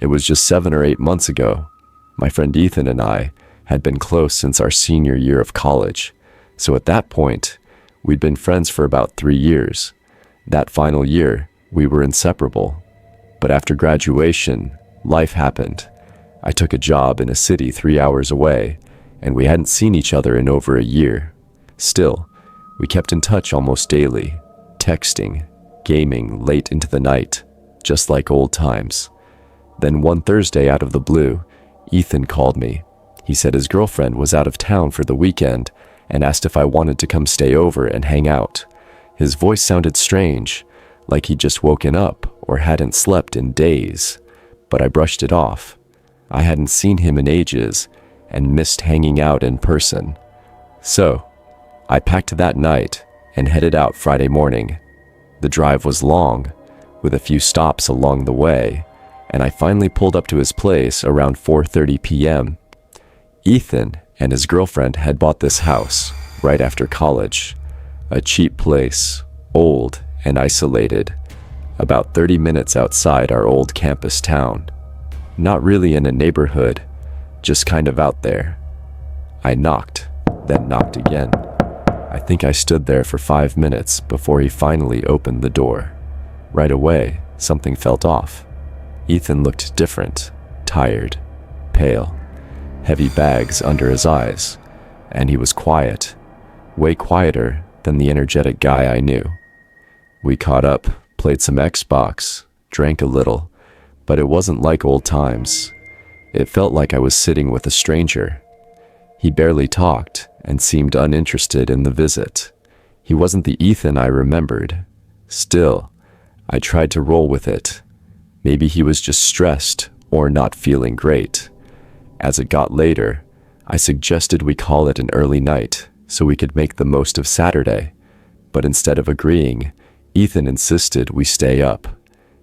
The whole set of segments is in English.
It was just 7 or 8 months ago. My friend Ethan and I had been close since our senior year of college, so at that point, we'd been friends for about 3 years. That final year, we were inseparable. But after graduation, life happened. I took a job in a city 3 hours away, and we hadn't seen each other in over a year. Still, we kept in touch almost daily, texting, gaming late into the night, just like old times. Then one Thursday out of the blue, Ethan called me. He said his girlfriend was out of town for the weekend and asked if I wanted to come stay over and hang out. His voice sounded strange, like he'd just woken up or hadn't slept in days, but I brushed it off. I hadn't seen him in ages and missed hanging out in person. So, I packed that night and headed out Friday morning. The drive was long, with a few stops along the way, and I finally pulled up to his place around 4:30 p.m. Ethan and his girlfriend had bought this house right after college. A cheap place, old and isolated, about 30 minutes outside our old campus town. Not really in a neighborhood, just kind of out there. I knocked, then knocked again. I think I stood there for 5 minutes before he finally opened the door. Right away, something felt off. Ethan looked different, tired, pale, heavy bags under his eyes, and he was quiet, way quieter than the energetic guy I knew. We caught up, played some Xbox, drank a little, but it wasn't like old times. It felt like I was sitting with a stranger. He barely talked and seemed uninterested in the visit. He wasn't the Ethan I remembered. Still, I tried to roll with it. Maybe he was just stressed or not feeling great. As it got later, I suggested we call it an early night so we could make the most of Saturday. But instead of agreeing, Ethan insisted we stay up.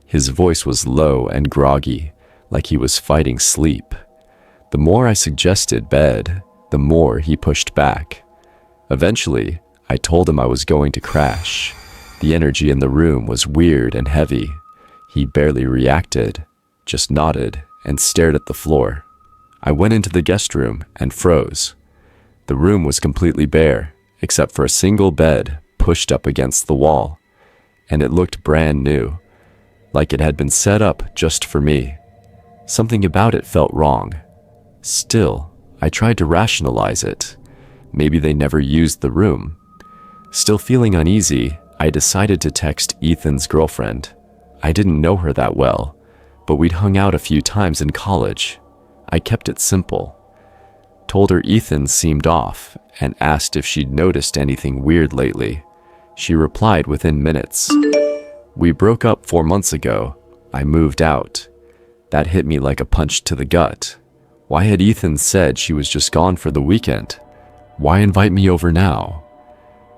His voice was low and groggy, like he was fighting sleep. The more I suggested bed, the more he pushed back. Eventually, I told him I was going to crash. The energy in the room was weird and heavy. He barely reacted, just nodded and stared at the floor. I went into the guest room and froze. The room was completely bare, except for a single bed pushed up against the wall, and it looked brand new, like it had been set up just for me. Something about it felt wrong. Still, I tried to rationalize it. Maybe they never used the room. Still feeling uneasy, I decided to text Ethan's girlfriend. I didn't know her that well, but we'd hung out a few times in college. I kept it simple. Told her Ethan seemed off and asked if she'd noticed anything weird lately. She replied within minutes. We broke up 4 months ago. I moved out. That hit me like a punch to the gut. Why had Ethan said she was just gone for the weekend? Why invite me over now?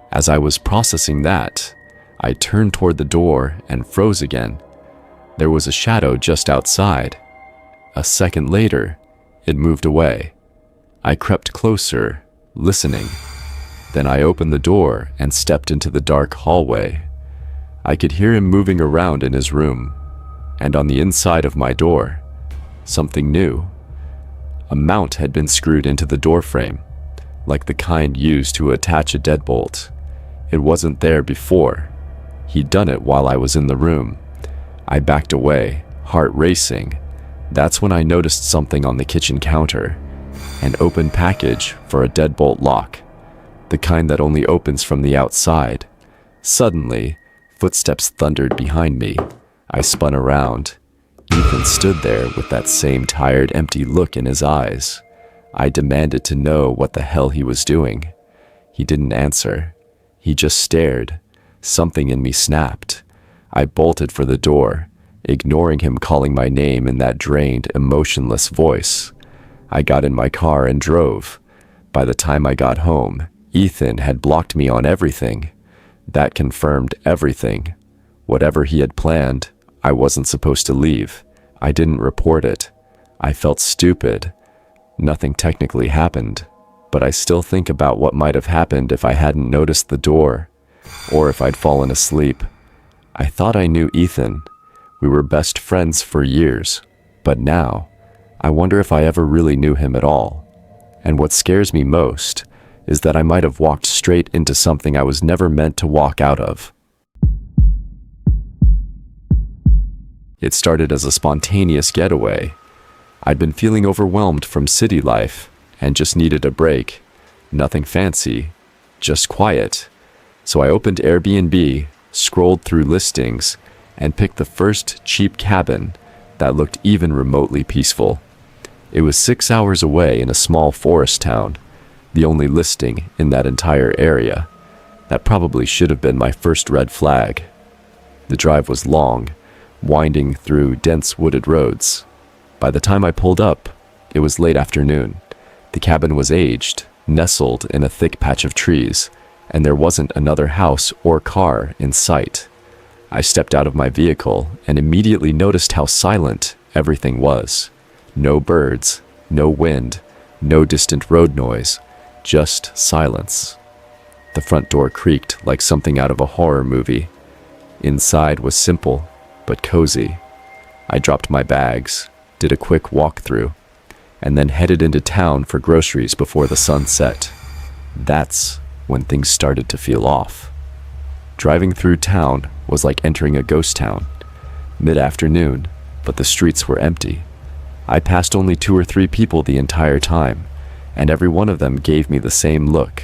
As I was processing that, I turned toward the door and froze again. There was a shadow just outside. A second later, it moved away. I crept closer, listening. Then I opened the door and stepped into the dark hallway. I could hear him moving around in his room, and on the inside of my door, something new. A mount had been screwed into the doorframe, like the kind used to attach a deadbolt. It wasn't there before. He'd done it while I was in the room. I backed away, heart racing. That's when I noticed something on the kitchen counter, an open package for a deadbolt lock, the kind that only opens from the outside. Suddenly, footsteps thundered behind me. I spun around. Ethan stood there with that same tired, empty look in his eyes. I demanded to know what the hell he was doing. He didn't answer. He just stared. Something in me snapped. I bolted for the door, ignoring him calling my name in that drained, emotionless voice. I got in my car and drove. By the time I got home, Ethan had blocked me on everything. That confirmed everything. Whatever he had planned, I wasn't supposed to leave. I didn't report it. I felt stupid. Nothing technically happened, but I still think about what might have happened if I hadn't noticed the door, or if I'd fallen asleep. I thought I knew Ethan. We were best friends for years. But now, I wonder if I ever really knew him at all. And what scares me most is that I might have walked straight into something I was never meant to walk out of. It started as a spontaneous getaway. I'd been feeling overwhelmed from city life and just needed a break. Nothing fancy, just quiet. So I opened Airbnb, scrolled through listings, and picked the first cheap cabin that looked even remotely peaceful. It was 6 hours away in a small forest town, the only listing in that entire area. That probably should have been my first red flag. The drive was long, winding through dense wooded roads. By the time I pulled up, it was late afternoon. The cabin was aged, nestled in a thick patch of trees, and there wasn't another house or car in sight. I stepped out of my vehicle and immediately noticed how silent everything was. No birds, no wind, no distant road noise, just silence. The front door creaked like something out of a horror movie. Inside was simple, but cozy. I dropped my bags, did a quick walkthrough, and then headed into town for groceries before the sun set. That's when things started to feel off. Driving through town was like entering a ghost town. Mid-afternoon, but the streets were empty. I passed only 2 or 3 people the entire time, and every one of them gave me the same look.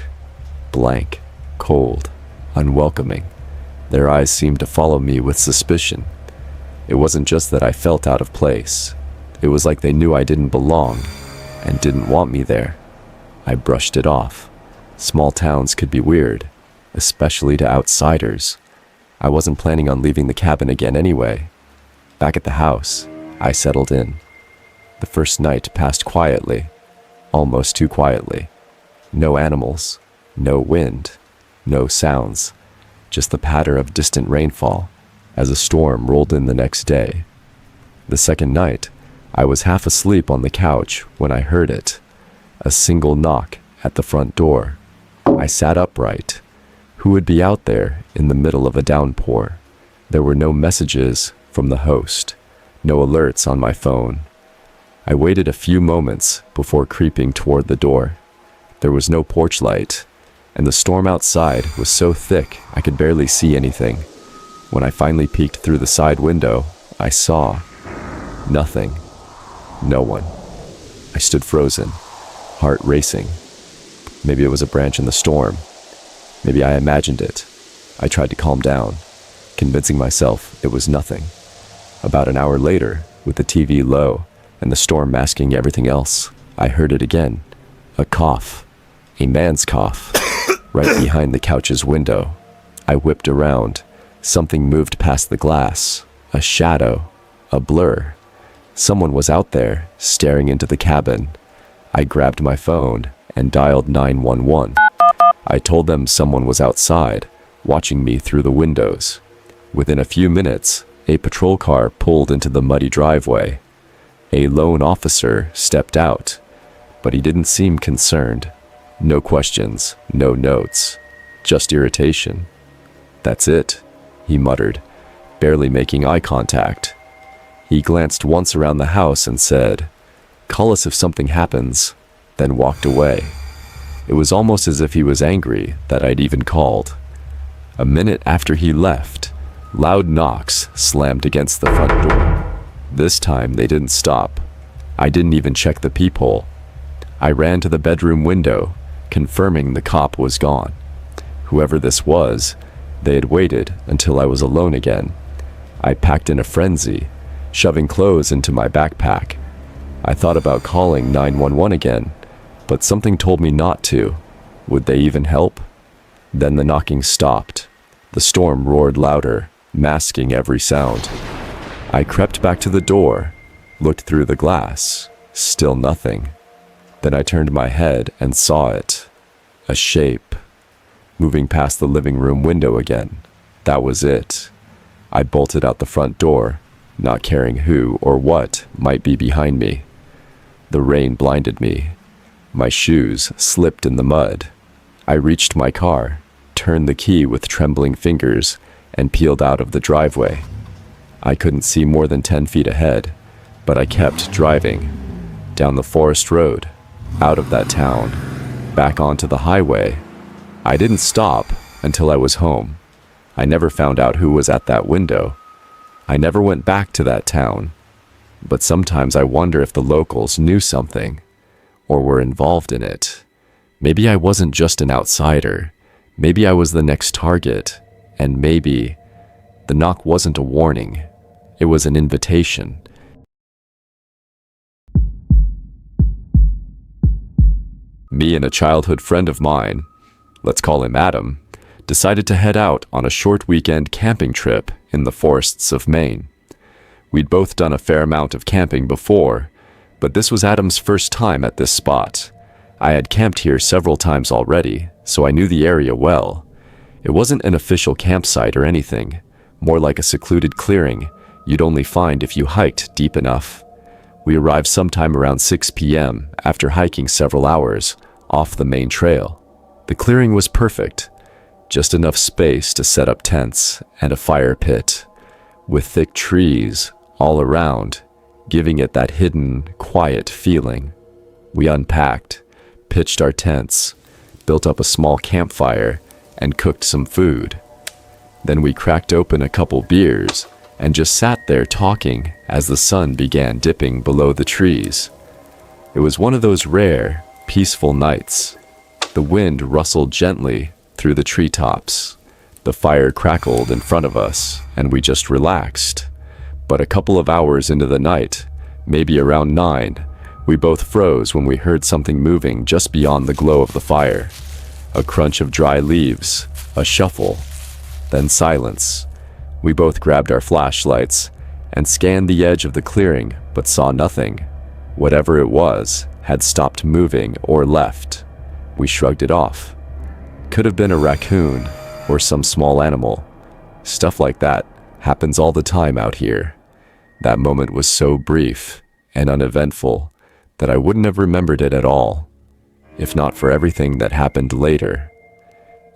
Blank, cold, unwelcoming. Their eyes seemed to follow me with suspicion. It wasn't just that I felt out of place. It was like they knew I didn't belong and didn't want me there. I brushed it off. Small towns could be weird, especially to outsiders. I wasn't planning on leaving the cabin again anyway. Back at the house, I settled in. The first night passed quietly, almost too quietly. No animals, no wind, no sounds, just the patter of distant rainfall as a storm rolled in the next day. The second night, I was half asleep on the couch when I heard it. A single knock at the front door. I sat upright. Who would be out there in the middle of a downpour? There were no messages from the host, no alerts on my phone. I waited a few moments before creeping toward the door. There was no porch light, and the storm outside was so thick I could barely see anything. When I finally peeked through the side window, I saw nothing. No one. I stood frozen, heart racing. Maybe it was a branch in the storm. Maybe I imagined it. I tried to calm down, convincing myself it was nothing. About an hour later, with the TV low and the storm masking everything else, I heard it again. A cough. A man's cough. Right behind the couch's window. I whipped around. Something moved past the glass. A shadow. A blur. Someone was out there, staring into the cabin. I grabbed my phone and dialed 911. I told them someone was outside, watching me through the windows. Within a few minutes, a patrol car pulled into the muddy driveway. A lone officer stepped out, but he didn't seem concerned. No questions, no notes, just irritation. "That's it," he muttered, barely making eye contact. He glanced once around the house and said, "Call us if something happens," then walked away. It was almost as if he was angry that I'd even called. A minute after he left, loud knocks slammed against the front door. This time they didn't stop. I didn't even check the peephole. I ran to the bedroom window, confirming the cop was gone. Whoever this was, they had waited until I was alone again. I packed in a frenzy, shoving clothes into my backpack. I thought about calling 911 again, but something told me not to. Would they even help? Then the knocking stopped. The storm roared louder, masking every sound. I crept back to the door, looked through the glass. Still nothing. Then I turned my head and saw it. A shape. Moving past the living room window again. That was it. I bolted out the front door, not caring who or what might be behind me. The rain blinded me. My shoes slipped in the mud. I reached my car, turned the key with trembling fingers, and peeled out of the driveway. I couldn't see more than 10 feet ahead, But I kept driving, down the forest road, out of that town, back onto the highway. I didn't stop until I was home. I never found out who was at that window. I never went back to that town. But sometimes I wonder if the locals knew something, or were involved in it. Maybe I wasn't just an outsider. Maybe I was the next target, and maybe the knock wasn't a warning. It was an invitation. Me and a childhood friend of mine, let's call him Adam, decided to head out on a short weekend camping trip in the forests of Maine. We'd both done a fair amount of camping before, but this was Adam's first time at this spot. I had camped here several times already, so I knew the area well. It wasn't an official campsite or anything, more like a secluded clearing you'd only find if you hiked deep enough. We arrived sometime around 6 p.m. after hiking several hours off the main trail. The clearing was perfect, just enough space to set up tents and a fire pit, with thick trees all around, giving it that hidden, quiet feeling. We unpacked, pitched our tents, built up a small campfire, and cooked some food. Then we cracked open a couple beers and just sat there talking as the sun began dipping below the trees. It was one of those rare, peaceful nights. The wind rustled gently through the treetops. The fire crackled in front of us, and we just relaxed. But a couple of hours into the night, maybe around 9, we both froze when we heard something moving just beyond the glow of the fire. A crunch of dry leaves, a shuffle, then silence. We both grabbed our flashlights and scanned the edge of the clearing, but saw nothing. Whatever it was had stopped moving or left. We shrugged it off. Could have been a raccoon or some small animal. Stuff like that happens all the time out here. That moment was so brief and uneventful that I wouldn't have remembered it at all, if not for everything that happened later.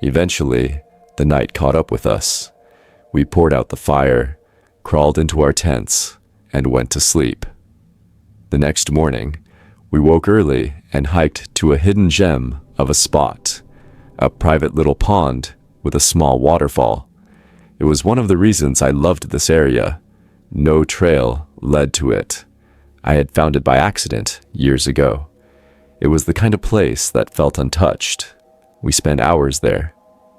Eventually, the night caught up with us. We poured out the fire, crawled into our tents, and went to sleep. The next morning, we woke early and hiked to a hidden gem of a spot, a private little pond with a small waterfall. It was one of the reasons I loved this area. No trail led to it. I had found it by accident years ago. It was the kind of place that felt untouched. We spent hours there,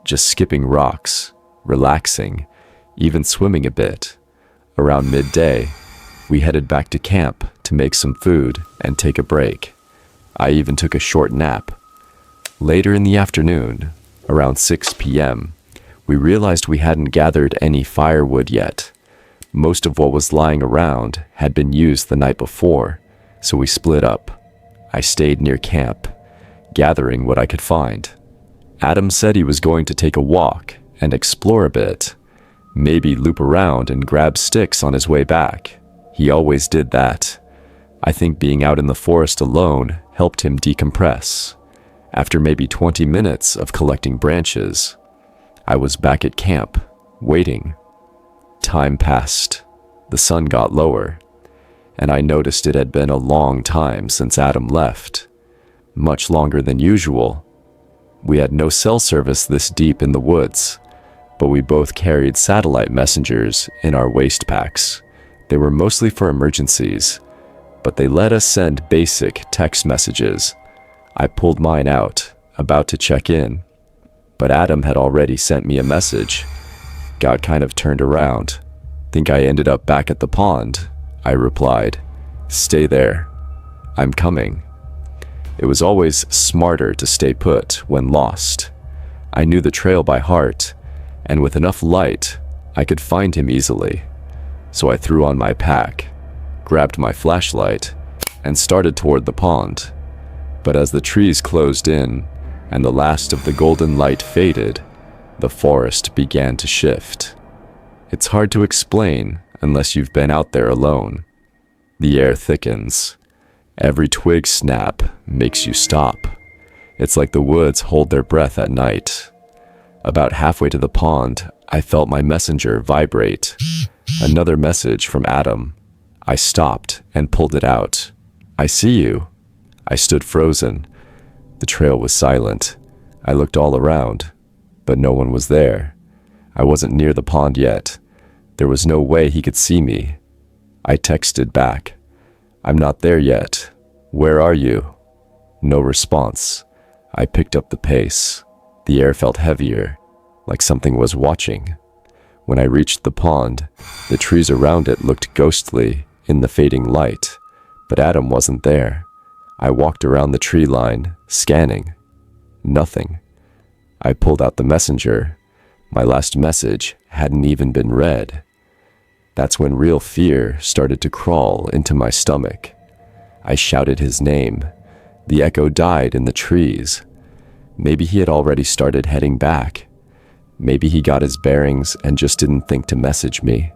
just skipping rocks, relaxing, even swimming a bit. Around midday, we headed back to camp to make some food and take a break. I even took a short nap. Later in the afternoon, around 6 p.m., we realized we hadn't gathered any firewood yet. Most of what was lying around had been used the night before, so we split up. I stayed near camp, gathering what I could find. Adam said he was going to take a walk and explore a bit, maybe loop around and grab sticks on his way back. He always did that. I think being out in the forest alone helped him decompress. After maybe 20 minutes of collecting branches, I was back at camp, waiting. Time passed. The sun got lower, and I noticed it had been a long time since Adam left. Much longer than usual. We had no cell service this deep in the woods, but we both carried satellite messengers in our waist packs. They were mostly for emergencies, but they let us send basic text messages. I pulled mine out, about to check in, but Adam had already sent me a message. Got kind of turned around. Think I ended up back at the pond, I replied. Stay there. I'm coming. It was always smarter to stay put when lost. I knew the trail by heart, and with enough light, I could find him easily. So I threw on my pack, grabbed my flashlight, and started toward the pond. But as the trees closed in, and the last of the golden light faded, the forest began to shift. It's hard to explain unless you've been out there alone. The air thickens. Every twig snap makes you stop. It's like the woods hold their breath at night. About halfway to the pond, I felt my messenger vibrate. Another message from Adam. I stopped and pulled it out. "I see you." I stood frozen. The trail was silent. I looked all around, but no one was there. I wasn't near the pond yet. There was no way he could see me. I texted back, "I'm not there yet. Where are you?" No response. I picked up the pace. The air felt heavier, like something was watching. When I reached the pond, the trees around it looked ghostly in the fading light, but Adam wasn't there. I walked around the tree line, scanning. Nothing. I pulled out the messenger. My last message hadn't even been read. That's when real fear started to crawl into my stomach. I shouted his name. The echo died in the trees. Maybe he had already started heading back. Maybe he got his bearings and just didn't think to message me.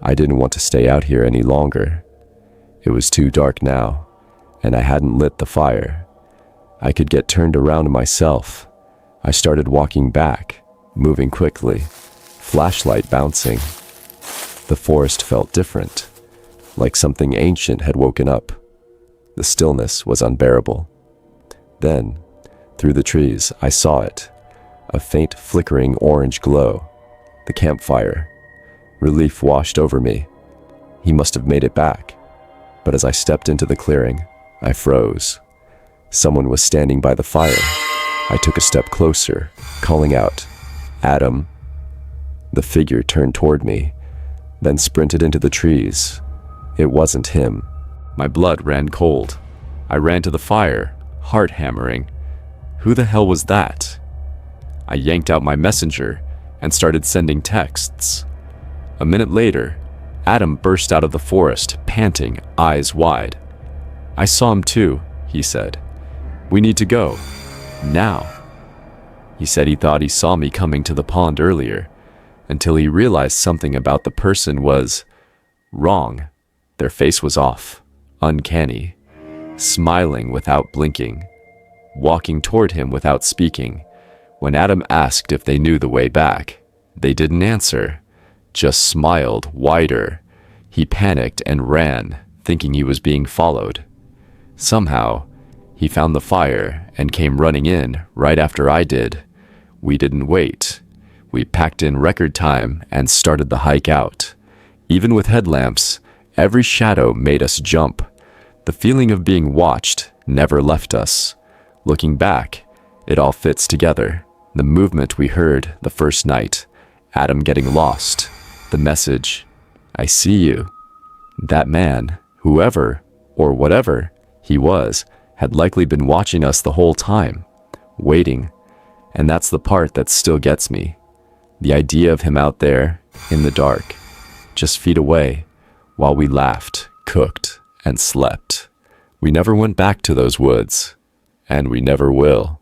I didn't want to stay out here any longer. It was too dark now, and I hadn't lit the fire. I could get turned around myself. I started walking back, moving quickly, flashlight bouncing. The forest felt different, like something ancient had woken up. The stillness was unbearable. Then, through the trees, I saw it, a faint flickering orange glow, the campfire. Relief washed over me. He must have made it back. But as I stepped into the clearing, I froze. Someone was standing by the fire. I took a step closer, calling out, "Adam." The figure turned toward me, then sprinted into the trees. It wasn't him. My blood ran cold. I ran to the fire, heart hammering. Who the hell was that? I yanked out my messenger and started sending texts. A minute later, Adam burst out of the forest, panting, eyes wide. "I saw him too," he said. "We need to go. Now." He said he thought he saw me coming to the pond earlier, until he realized something about the person was wrong. Their face was off, uncanny, smiling without blinking, walking toward him without speaking. When Adam asked if they knew the way back, they didn't answer, just smiled wider. He panicked and ran, thinking he was being followed. Somehow, he found the fire and came running in right after I did. We didn't wait. We packed in record time and started the hike out. Even with headlamps, every shadow made us jump. The feeling of being watched never left us. Looking back, it all fits together. The movement we heard the first night, Adam getting lost, the message, "I see you." That man, whoever or whatever he was, had likely been watching us the whole time, waiting. And that's the part that still gets me. The idea of him out there, in the dark, just feet away, while we laughed, cooked, and slept. We never went back to those woods, and we never will.